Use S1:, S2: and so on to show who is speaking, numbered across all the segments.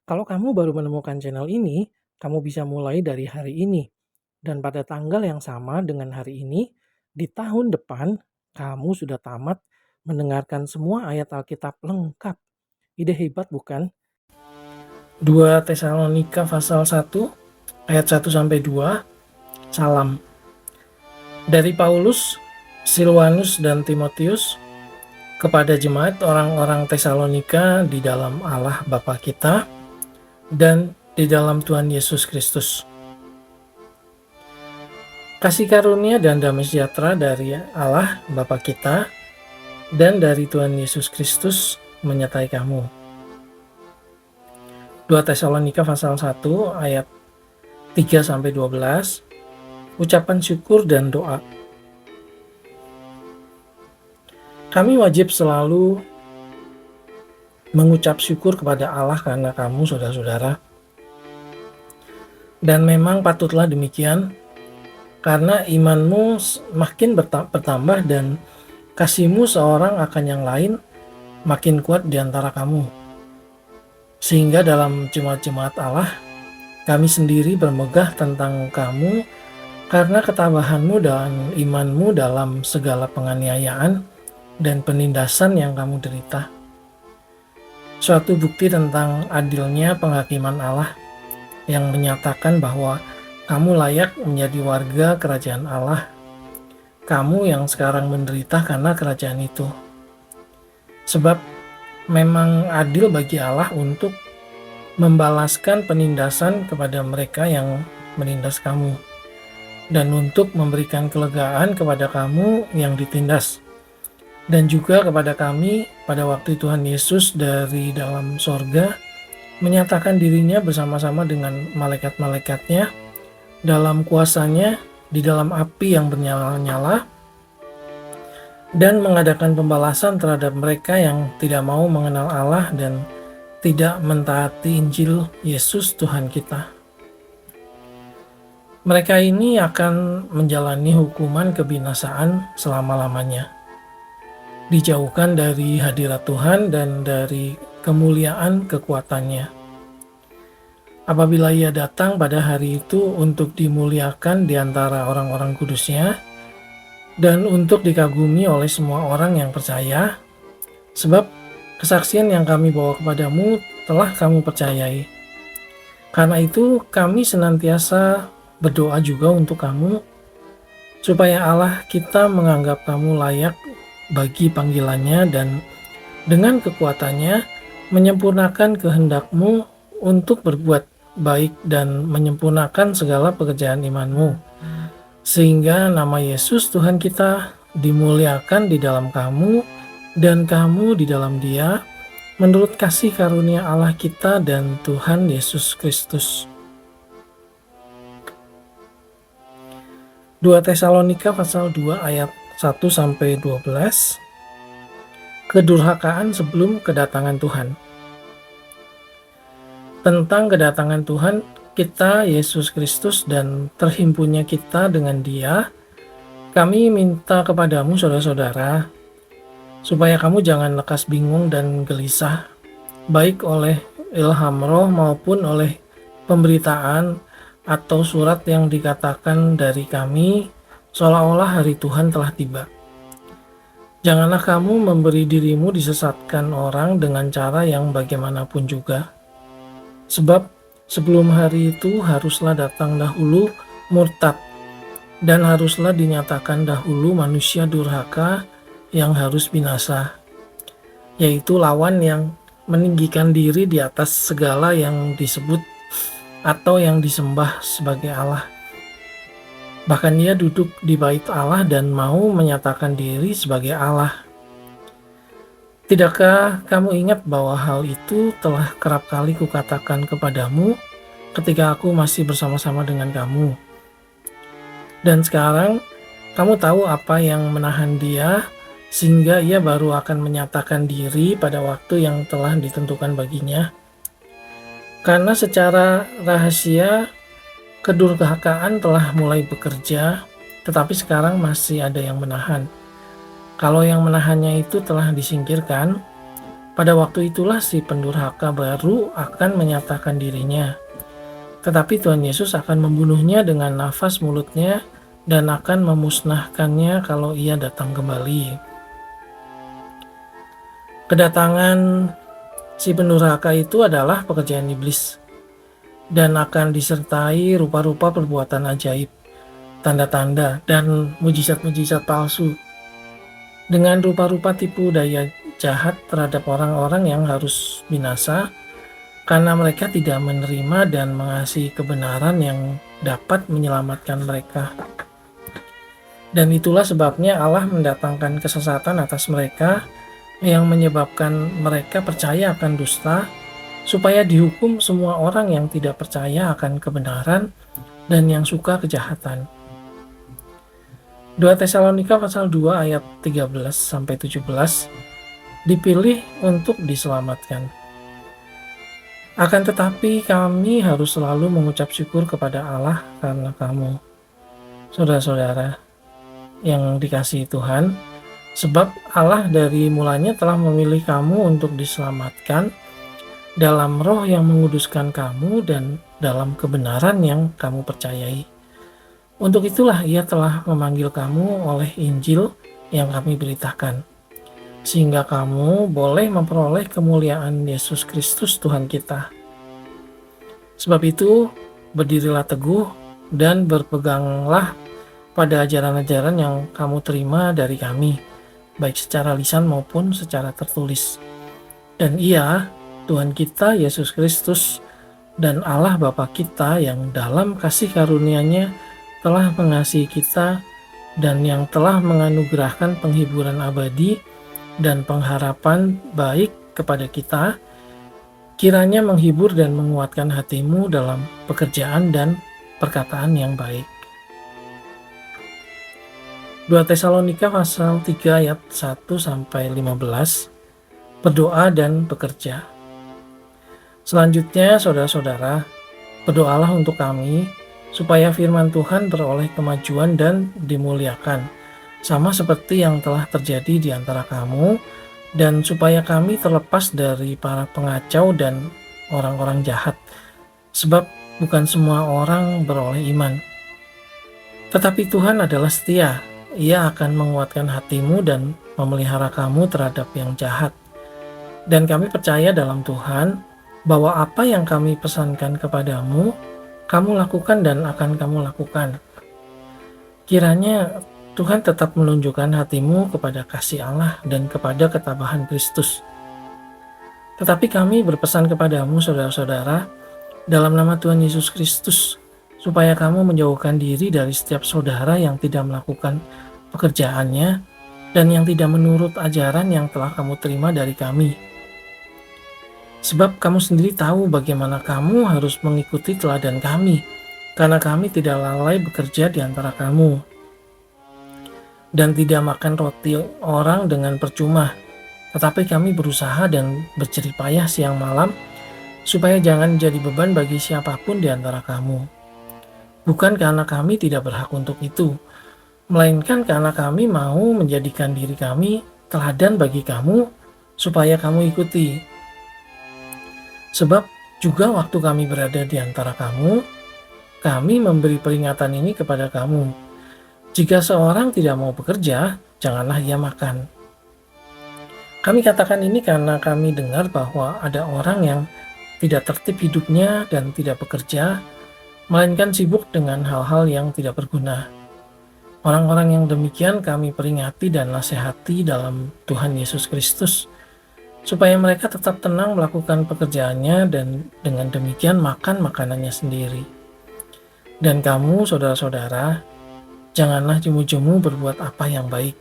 S1: Kalau kamu baru menemukan channel ini, kamu bisa mulai dari hari ini. Dan pada tanggal yang sama dengan hari ini, di tahun depan, kamu sudah tamat mendengarkan semua ayat Alkitab lengkap. Ide hebat bukan? 2 Tesalonika pasal 1 ayat 1 sampai 2. Salam. Dari Paulus, Silwanus dan Timotius kepada jemaat orang-orang Tesalonika di dalam Allah Bapa kita dan di dalam Tuhan Yesus Kristus. Kasih karunia dan damai sejahtera dari Allah Bapa kita dan dari Tuhan Yesus Kristus menyertai kamu. 2 Tesalonika pasal 1 ayat 3 sampai 12. Ucapan syukur dan doa. Kami wajib selalu mengucap syukur kepada Allah karena kamu saudara-saudara. Dan memang patutlah demikian, karena imanmu makin bertambah dan kasihmu seorang akan yang lain makin kuat di antara kamu. Sehingga dalam jemaat-jemaat Allah, kami sendiri bermegah tentang kamu karena ketabahanmu dan imanmu dalam segala penganiayaan dan penindasan yang kamu derita. Suatu bukti tentang adilnya penghakiman Allah yang menyatakan bahwa kamu layak menjadi warga kerajaan Allah. Kamu yang sekarang menderita karena kerajaan itu. Sebab memang adil bagi Allah untuk membalaskan penindasan kepada mereka yang menindas kamu, dan untuk memberikan kelegaan kepada kamu yang ditindas, dan juga kepada kami pada waktu Tuhan Yesus dari dalam sorga menyatakan dirinya bersama-sama dengan malaikat-malaikatnya dalam kuasanya di dalam api yang bernyala-nyala, dan mengadakan pembalasan terhadap mereka yang tidak mau mengenal Allah dan tidak mentaati Injil Yesus Tuhan kita. Mereka ini akan menjalani hukuman kebinasaan selama-lamanya, dijauhkan dari hadirat Tuhan dan dari kemuliaan kekuatannya. Apabila ia datang pada hari itu untuk dimuliakan di antara orang-orang kudusnya dan untuk dikagumi oleh semua orang yang percaya, sebab kesaksian yang kami bawa kepadamu telah kamu percayai. Karena itu kami senantiasa berdoa juga untuk kamu, supaya Allah kita menganggap kamu layak bagi panggilannya dan dengan kekuatannya menyempurnakan kehendakmu untuk berbuat baik dan menyempurnakan segala pekerjaan imanmu, sehingga nama Yesus Tuhan kita dimuliakan di dalam kamu dan kamu di dalam Dia, menurut kasih karunia Allah kita dan Tuhan Yesus Kristus. 2 Tesalonika pasal 2 ayat 1 sampai 12. Kedurhakaan sebelum kedatangan Tuhan. Tentang kedatangan Tuhan kita Yesus Kristus dan terhimpunnya kita dengan Dia, kami minta kepadamu saudara-saudara, supaya kamu jangan lekas bingung dan gelisah, baik oleh ilham roh maupun oleh pemberitaan atau surat yang dikatakan dari kami, seolah-olah hari Tuhan telah tiba. Janganlah kamu memberi dirimu disesatkan orang dengan cara yang bagaimanapun juga. Sebab sebelum hari itu haruslah datang dahulu murtad, dan haruslah dinyatakan dahulu manusia durhaka yang harus binasa, yaitu lawan yang meninggikan diri di atas segala yang disebut atau yang disembah sebagai Allah. Bahkan ia duduk di bait Allah dan mau menyatakan diri sebagai Allah. Tidakkah kamu ingat bahwa hal itu telah kerap kali kukatakan kepadamu ketika aku masih bersama-sama dengan kamu? Dan sekarang kamu tahu apa yang menahan dia, sehingga ia baru akan menyatakan diri pada waktu yang telah ditentukan baginya. Karena secara rahasia kedurhakaan telah mulai bekerja, tetapi sekarang masih ada yang menahan. Kalau yang menahannya itu telah disingkirkan, Pada waktu itulah si pendurhaka baru akan menyatakan dirinya. Tetapi Tuhan Yesus akan membunuhnya dengan nafas mulutnya dan akan memusnahkannya kalau ia datang kembali. Kedatangan si pendurhaka itu adalah pekerjaan iblis dan akan disertai rupa-rupa perbuatan ajaib, tanda-tanda, dan mujizat-mujizat palsu dengan rupa-rupa tipu daya jahat terhadap orang-orang yang harus binasa karena mereka tidak menerima dan mengasihi kebenaran yang dapat menyelamatkan mereka. Dan itulah sebabnya Allah mendatangkan kesesatan atas mereka yang menyebabkan mereka percaya akan dusta, supaya dihukum semua orang yang tidak percaya akan kebenaran dan yang suka kejahatan. 2 Tesalonika pasal 2 ayat 13-17 dipilih untuk diselamatkan. Akan tetapi kami harus selalu mengucap syukur kepada Allah karena kamu, saudara-saudara yang dikasihi Tuhan, sebab Allah dari mulanya telah memilih kamu untuk diselamatkan dalam roh yang menguduskan kamu dan dalam kebenaran yang kamu percayai. Untuk itulah Ia telah memanggil kamu oleh Injil yang kami beritakan, sehingga kamu boleh memperoleh kemuliaan Yesus Kristus Tuhan kita. Sebab itu, berdirilah teguh dan berpeganglah pada ajaran-ajaran yang kamu terima dari kami, baik secara lisan maupun secara tertulis. Dan Ia, Tuhan kita Yesus Kristus, dan Allah Bapa kita yang dalam kasih karunia-Nya telah mengasihi kita dan yang telah menganugerahkan penghiburan abadi dan pengharapan baik kepada kita, kiranya menghibur dan menguatkan hatimu dalam pekerjaan dan perkataan yang baik. 2 Tesalonika pasal 3 ayat 1-15, berdoa dan bekerja. Selanjutnya, saudara-saudara, berdoalah untuk kami, supaya firman Tuhan beroleh kemajuan dan dimuliakan, sama seperti yang telah terjadi di antara kamu, dan supaya kami terlepas dari para pengacau dan orang-orang jahat, sebab bukan semua orang beroleh iman. Tetapi Tuhan adalah setia, Ia akan menguatkan hatimu dan memelihara kamu terhadap yang jahat. Dan kami percaya dalam Tuhan, bahwa apa yang kami pesankan kepadamu, kamu lakukan dan akan kamu lakukan. Kiranya Tuhan tetap menunjukkan hatimu kepada kasih Allah dan kepada ketabahan Kristus. Tetapi kami berpesan kepadamu, saudara-saudara, dalam nama Tuhan Yesus Kristus, supaya kamu menjauhkan diri dari setiap saudara yang tidak melakukan pekerjaannya dan yang tidak menurut ajaran yang telah kamu terima dari kami. Sebab kamu sendiri tahu bagaimana kamu harus mengikuti teladan kami, karena kami tidak lalai bekerja di antara kamu, dan tidak makan roti orang dengan percuma, tetapi kami berusaha dan berjerih payah siang malam, supaya jangan jadi beban bagi siapapun di antara kamu. Bukan karena kami tidak berhak untuk itu, melainkan karena kami mau menjadikan diri kami teladan bagi kamu, supaya kamu ikuti. Sebab juga waktu kami berada di antara kamu, kami memberi peringatan ini kepada kamu. Jika seorang tidak mau bekerja, janganlah ia makan. Kami katakan ini karena kami dengar bahwa ada orang yang tidak tertib hidupnya dan tidak bekerja, melainkan sibuk dengan hal-hal yang tidak berguna. Orang-orang yang demikian kami peringati dan nasihati dalam Tuhan Yesus Kristus, supaya mereka tetap tenang melakukan pekerjaannya dan dengan demikian makan makanannya sendiri. Dan kamu, saudara-saudara, janganlah jemu-jemu berbuat apa yang baik.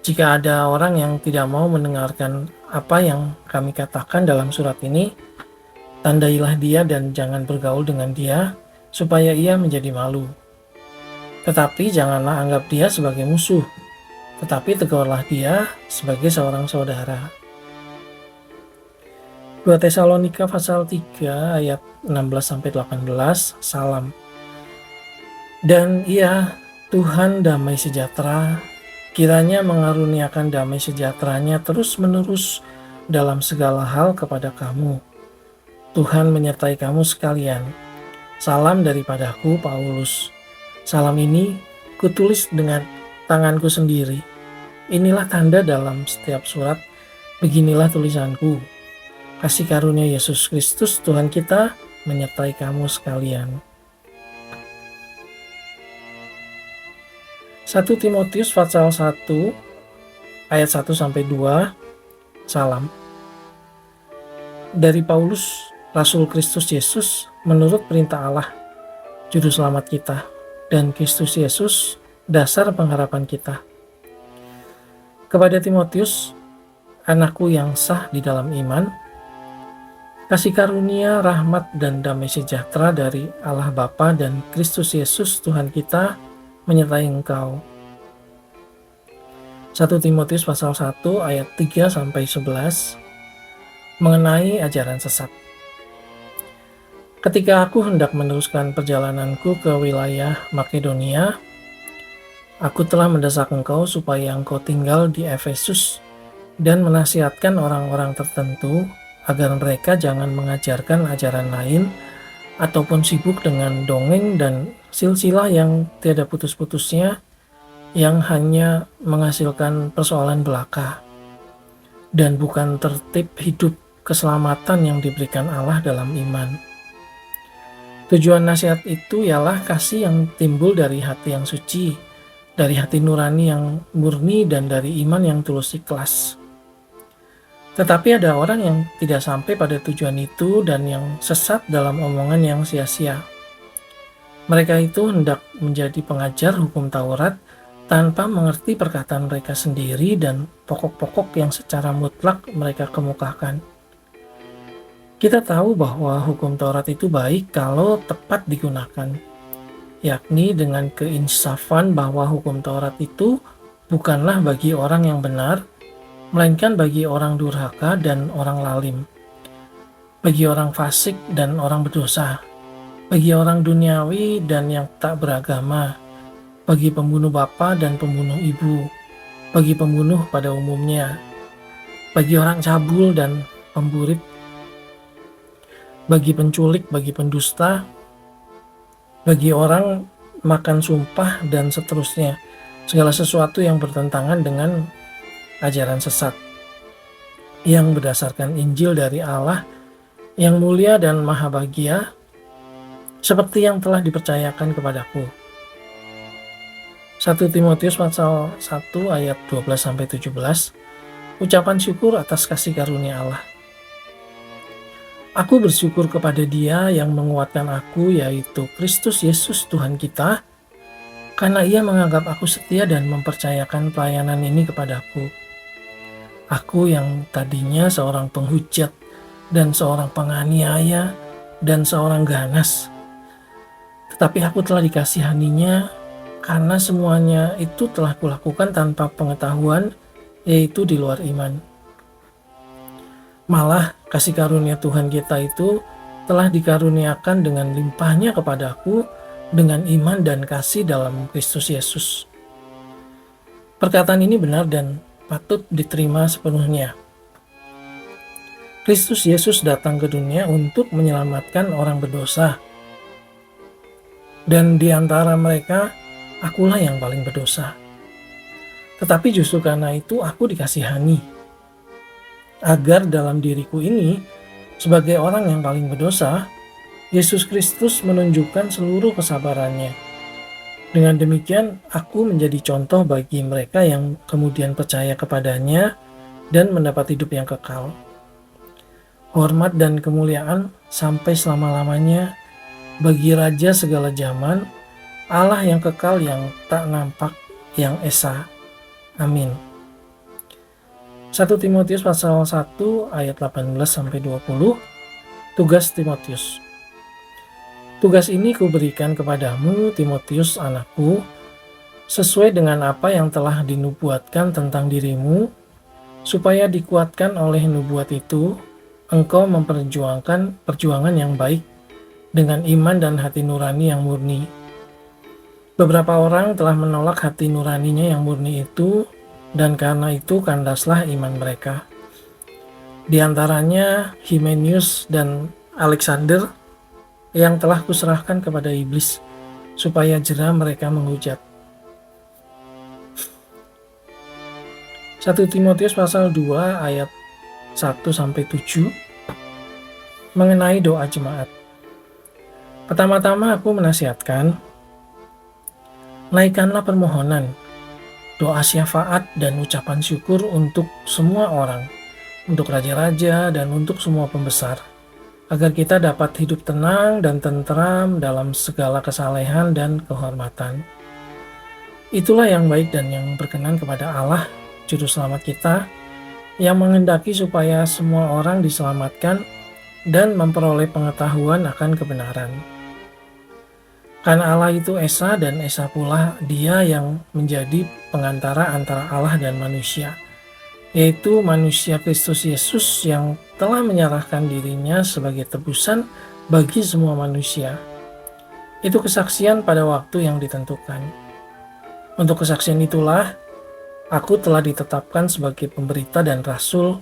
S1: Jika ada orang yang tidak mau mendengarkan apa yang kami katakan dalam surat ini, tandailah dia dan jangan bergaul dengan dia, supaya ia menjadi malu. Tetapi janganlah anggap dia sebagai musuh, tetapi tegurlah dia sebagai seorang saudara. 2 Tesalonika pasal 3 ayat 16-18, salam. Dan Ia, Tuhan damai sejahtera, kiranya mengaruniakan damai sejahteranya terus-menerus dalam segala hal kepada kamu. Tuhan menyertai kamu sekalian. Salam daripadaku, Paulus. Salam ini kutulis dengan tanganku sendiri. Inilah tanda dalam setiap surat. Beginilah tulisanku. Kasih karunia Yesus Kristus Tuhan kita menyertai kamu sekalian. 1 Timotius pasal 1 ayat 1-2. Salam. Dari Paulus, Rasul Kristus Yesus, menurut perintah Allah, Juru Selamat kita, dan Kristus Yesus, dasar pengharapan kita. Kepada Timotius, anakku yang sah di dalam iman, kasih karunia, rahmat, dan damai sejahtera dari Allah Bapa dan Kristus Yesus Tuhan kita menyertai engkau. 1 Timotius pasal 1 ayat 3-11 mengenai ajaran sesat. Ketika aku hendak meneruskan perjalananku ke wilayah Makedonia, aku telah mendesak engkau supaya engkau tinggal di Efesus dan menasihatkan orang-orang tertentu agar mereka jangan mengajarkan ajaran lain ataupun sibuk dengan dongeng dan silsilah yang tiada putus-putusnya, yang hanya menghasilkan persoalan belaka dan bukan tertib hidup keselamatan yang diberikan Allah dalam iman. Tujuan nasihat itu ialah kasih yang timbul dari hati yang suci, dari hati nurani yang murni, dan dari iman yang tulus ikhlas. Tetapi ada orang yang tidak sampai pada tujuan itu dan yang sesat dalam omongan yang sia-sia. Mereka itu hendak menjadi pengajar hukum Taurat tanpa mengerti perkataan mereka sendiri dan pokok-pokok yang secara mutlak mereka kemukakan. Kita tahu bahwa hukum Taurat itu baik kalau tepat digunakan, yakni dengan keinsafan bahwa hukum Taurat itu bukanlah bagi orang yang benar, melainkan bagi orang durhaka dan orang lalim, bagi orang fasik dan orang berdosa, bagi orang duniawi dan yang tak beragama, bagi pembunuh bapa dan pembunuh ibu, bagi pembunuh pada umumnya, bagi orang cabul dan pemburit, bagi penculik, bagi pendusta, bagi orang makan sumpah, dan seterusnya. Segala sesuatu yang bertentangan dengan ajaran sesat yang berdasarkan Injil dari Allah yang mulia dan maha bahagia, seperti yang telah dipercayakan kepadaku. 1 Timotius pasal 1 ayat 12-17. Ucapan syukur atas kasih karunia Allah. Aku bersyukur kepada Dia yang menguatkan aku, yaitu Kristus Yesus Tuhan kita, karena Ia menganggap aku setia dan mempercayakan pelayanan ini kepadaku. Aku yang tadinya seorang penghujat dan seorang penganiaya dan seorang ganas, tetapi aku telah dikasihaninya karena semuanya itu telah kulakukan tanpa pengetahuan, yaitu di luar iman. Malah kasih karunia Tuhan kita itu telah dikaruniakan dengan limpahnya kepadaku dengan iman dan kasih dalam Kristus Yesus. Perkataan ini benar dan patut diterima sepenuhnya. Kristus Yesus datang ke dunia untuk menyelamatkan orang berdosa. Dan di antara mereka, akulah yang paling berdosa. Tetapi justru karena itu aku dikasihani, agar dalam diriku ini, sebagai orang yang paling berdosa, Yesus Kristus menunjukkan seluruh kesabarannya. Dengan demikian, aku menjadi contoh bagi mereka yang kemudian percaya kepadanya dan mendapat hidup yang kekal. Hormat dan kemuliaan sampai selama-lamanya bagi Raja segala zaman, Allah yang kekal, yang tak nampak, yang esa. Amin. 1 Timotius pasal 1 ayat 18-20. Tugas Timotius. Tugas ini kuberikan kepadamu, Timotius anakku, sesuai dengan apa yang telah dinubuatkan tentang dirimu, supaya dikuatkan oleh nubuat itu, engkau memperjuangkan perjuangan yang baik dengan iman dan hati nurani yang murni. Beberapa orang telah menolak hati nuraninya yang murni itu, dan karena itu kandaslah iman mereka. Di antaranya Hymenius dan Alexander yang telah kuserahkan kepada iblis, supaya jera mereka menghujat. 1 Timotius pasal 2 ayat 1-7 mengenai doa jemaat. Pertama-tama aku menasihatkan, naikkanlah permohonan, doa syafaat dan ucapan syukur untuk semua orang, untuk raja-raja dan untuk semua pembesar, agar kita dapat hidup tenang dan tentram dalam segala kesalehan dan kehormatan. Itulah yang baik dan yang berkenan kepada Allah, Juru Selamat kita, yang menghendaki supaya semua orang diselamatkan dan memperoleh pengetahuan akan kebenaran. Karena Allah itu Esa dan Esa pula Dia yang menjadi pengantara antara Allah dan manusia, yaitu manusia Kristus Yesus yang telah menyerahkan dirinya sebagai tebusan bagi semua manusia. Itu kesaksian pada waktu yang ditentukan. Untuk kesaksian itulah aku telah ditetapkan sebagai pemberita dan rasul,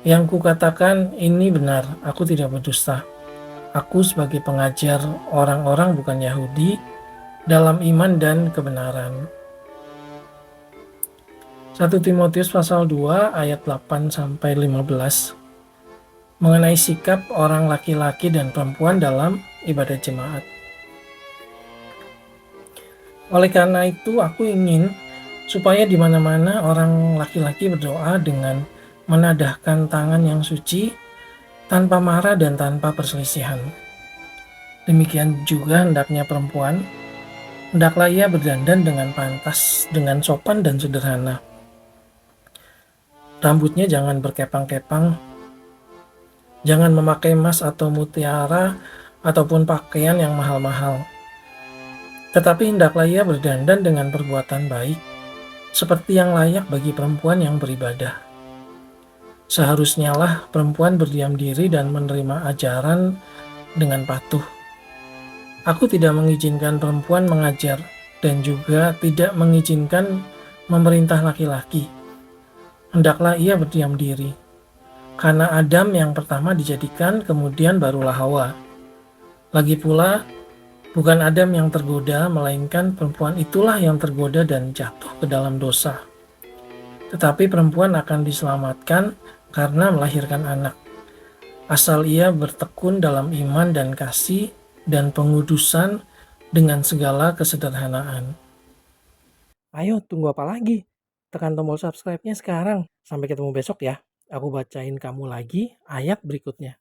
S1: yang kukatakan ini benar, aku tidak berdusta. Aku sebagai pengajar orang-orang bukan Yahudi dalam iman dan kebenaran. 1 Timotius pasal 2 ayat 8-15 mengenai sikap orang laki-laki dan perempuan dalam ibadah jemaat. Oleh karena itu, aku ingin supaya di mana-mana orang laki-laki berdoa dengan menadahkan tangan yang suci, tanpa marah dan tanpa perselisihan. Demikian juga hendaknya perempuan, hendaklah ia berdandan dengan pantas, dengan sopan dan sederhana. Rambutnya jangan berkepang-kepang, jangan memakai emas atau mutiara, ataupun pakaian yang mahal-mahal. Tetapi hendaklah ia berdandan dengan perbuatan baik, seperti yang layak bagi perempuan yang beribadah. Seharusnya lah perempuan berdiam diri dan menerima ajaran dengan patuh. Aku tidak mengizinkan perempuan mengajar dan juga tidak mengizinkan memerintah laki-laki. Hendaklah ia berdiam diri. Karena Adam yang pertama dijadikan, kemudian barulah Hawa. Lagi pula, bukan Adam yang tergoda, melainkan perempuan itulah yang tergoda dan jatuh ke dalam dosa. Tetapi perempuan akan diselamatkan karena melahirkan anak, asal ia bertekun dalam iman dan kasih dan pengudusan dengan segala kesederhanaan. Ayo, tunggu apa lagi? Tekan tombol subscribe-nya sekarang. Sampai ketemu besok ya. Aku bacain kamu lagi ayat berikutnya.